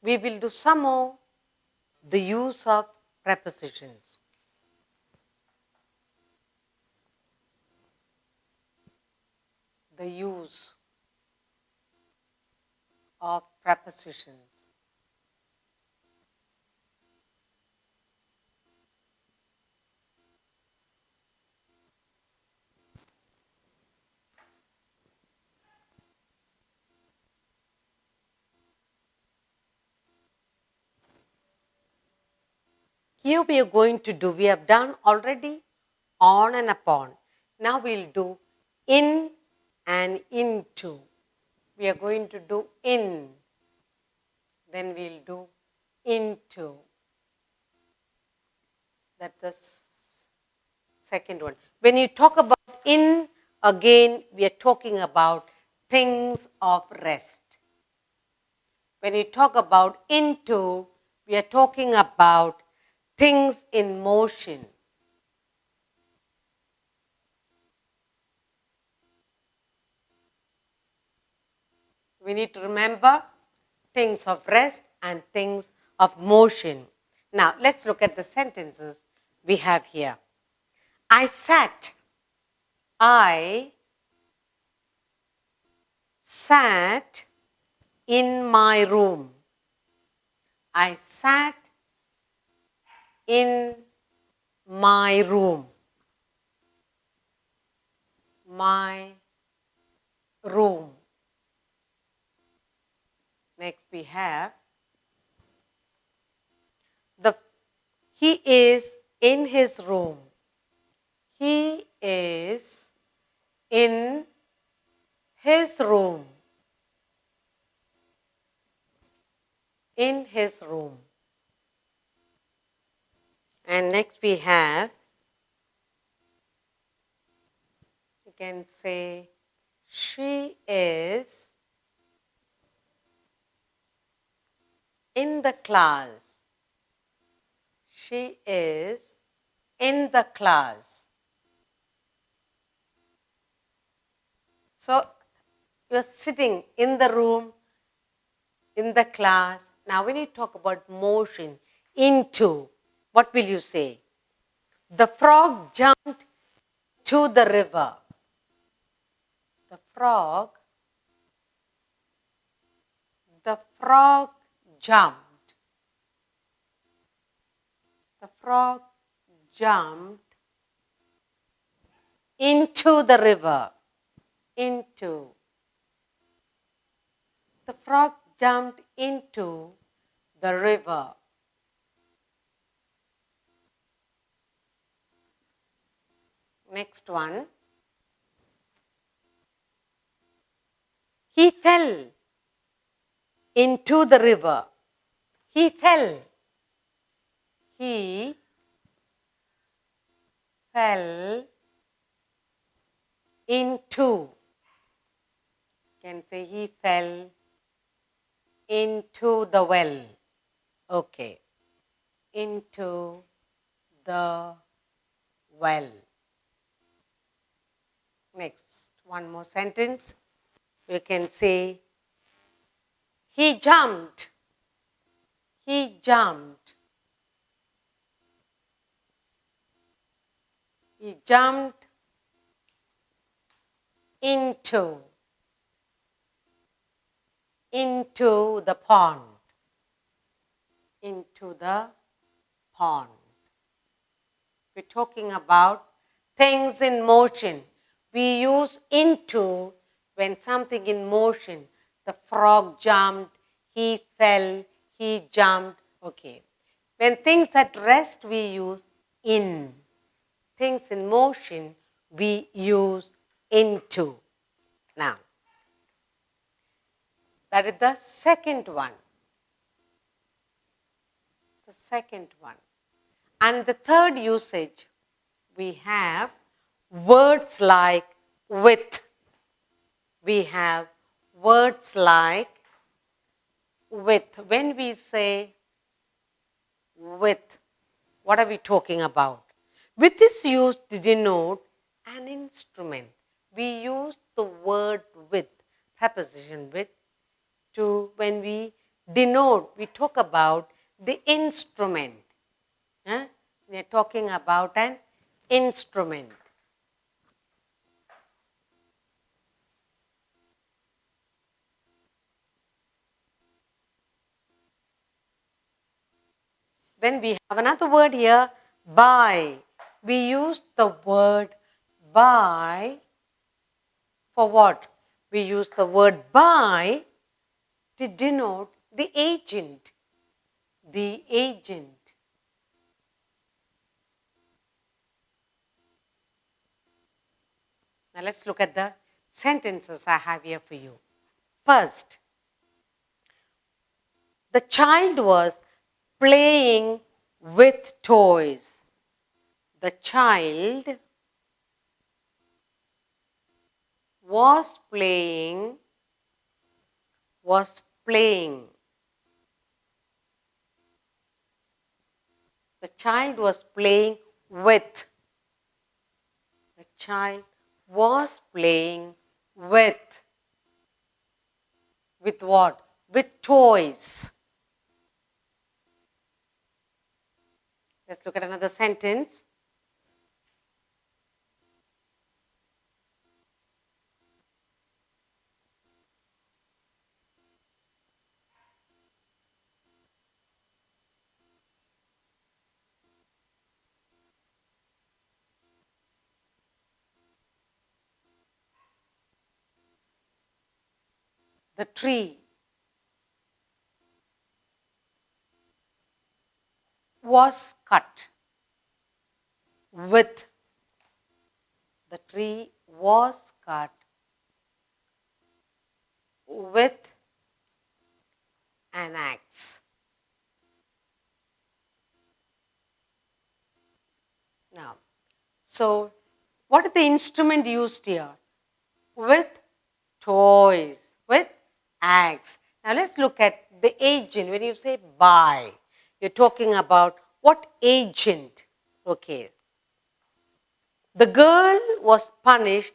we will do some more the use of prepositions. The use of prepositions. Here we are going to do, we have done already on and upon. Now we'll do in and into. We are going to do in, then we'll do into. That's the second one. When you talk about in, again, we are talking about things of rest. When you talk about into, we are talking about things in motion. We need to remember things of rest and things of motion. Now, let's look at the sentences we have here. I sat in my room. I sat in my room. My room. Next we have he is in his room. He is in his room. In his room. And next we have, you can say, she is in the class. She is in the class. So, you are sitting in the room, in the class. Now, when you talk about motion, into, what will you say? The frog jumped to the river. The frog jumped. The frog jumped into the river. Into. The frog jumped into the river. Next one. He fell into the river. He fell. He fell into. You can say he fell into the well. Okay. Into the well. Next, one more sentence. We can say, he jumped. He jumped. He jumped into the pond. Into the pond. We're talking about things in motion. We use into when something in motion. The frog jumped, he fell, he jumped. Okay. When things at rest, we use in. Things in motion, we use into. Now, that is the second one. The second one. And the third usage, we have words like with. We have words like with. When we say with, what are we talking about? With is used to denote an instrument. We use the word with, preposition with, to when we denote, we talk about the instrument. We are talking about an instrument. When we have another word here, by, we use the word by for what? We use the word by to denote the agent. The agent. Now let's look at the sentences I have here for you. First, the child was playing with toys. The child was playing. The child was playing with. The child was playing with. With what? With toys. Let's look at another sentence. The tree was cut with. The tree was cut with an axe. Now, so what is the instrument used here? With toys, with axe. Now let's look at the agent. When you say by, you're talking about what agent? Okay. The girl was punished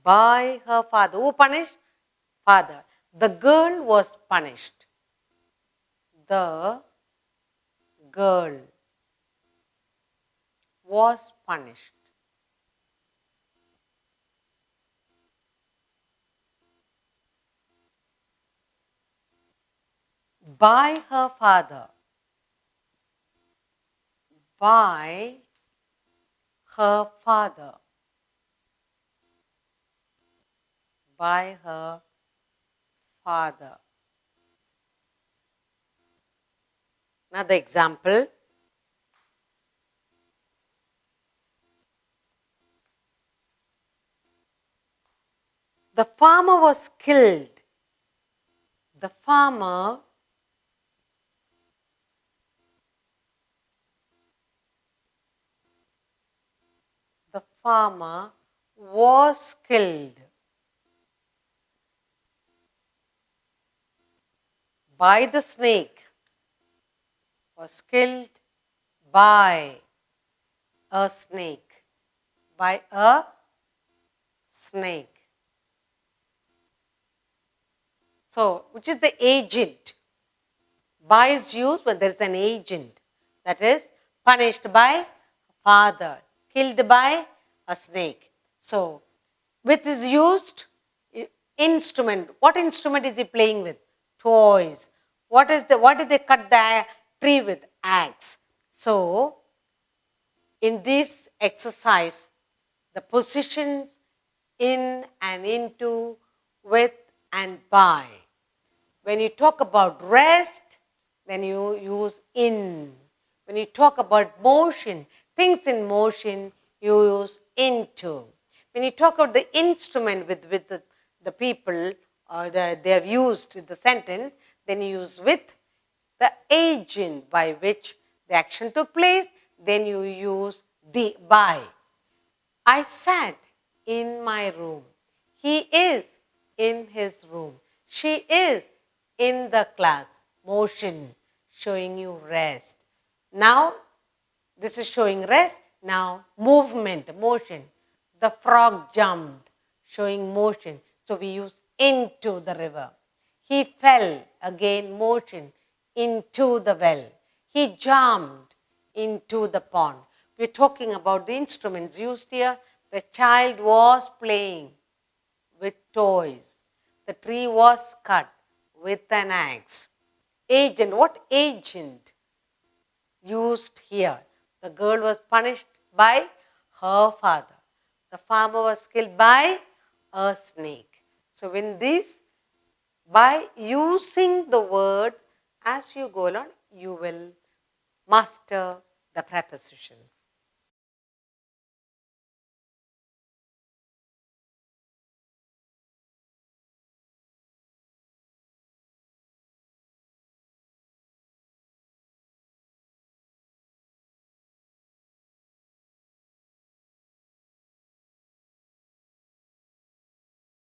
by her father. Who punished? Father. The girl was punished. The girl was punished by her father. By her father. By her father. Another example. The farmer was killed. The farmer was killed by the snake. Was killed by a snake. By a snake. So, which is the agent? By is used when there is an agent. That is, punished by father, killed by a snake. So, with is used, instrument. What instrument is he playing with? Toys. What did they cut the tree with? Axe. So, in this exercise, the positions in and into, with and by. When you talk about rest, then you use in. When you talk about motion, things in motion, you use into. When you talk about the instrument with the people they have used in the sentence, then you use with. The agent by which the action took place, then you use the by. I sat in my room. He is in his room. She is in the class. Motion, showing you rest. Now, this is showing rest. Now, movement, motion. The frog jumped, showing motion. So, we use into the river. He fell, again motion, into the well. He jumped into the pond. We're talking about the instruments used here. The child was playing with toys. The tree was cut with an axe. Agent, what agent used here? The girl was punished by her father. The farmer was killed by a snake. So when this, by using the word as you go along, you will master the prepositions.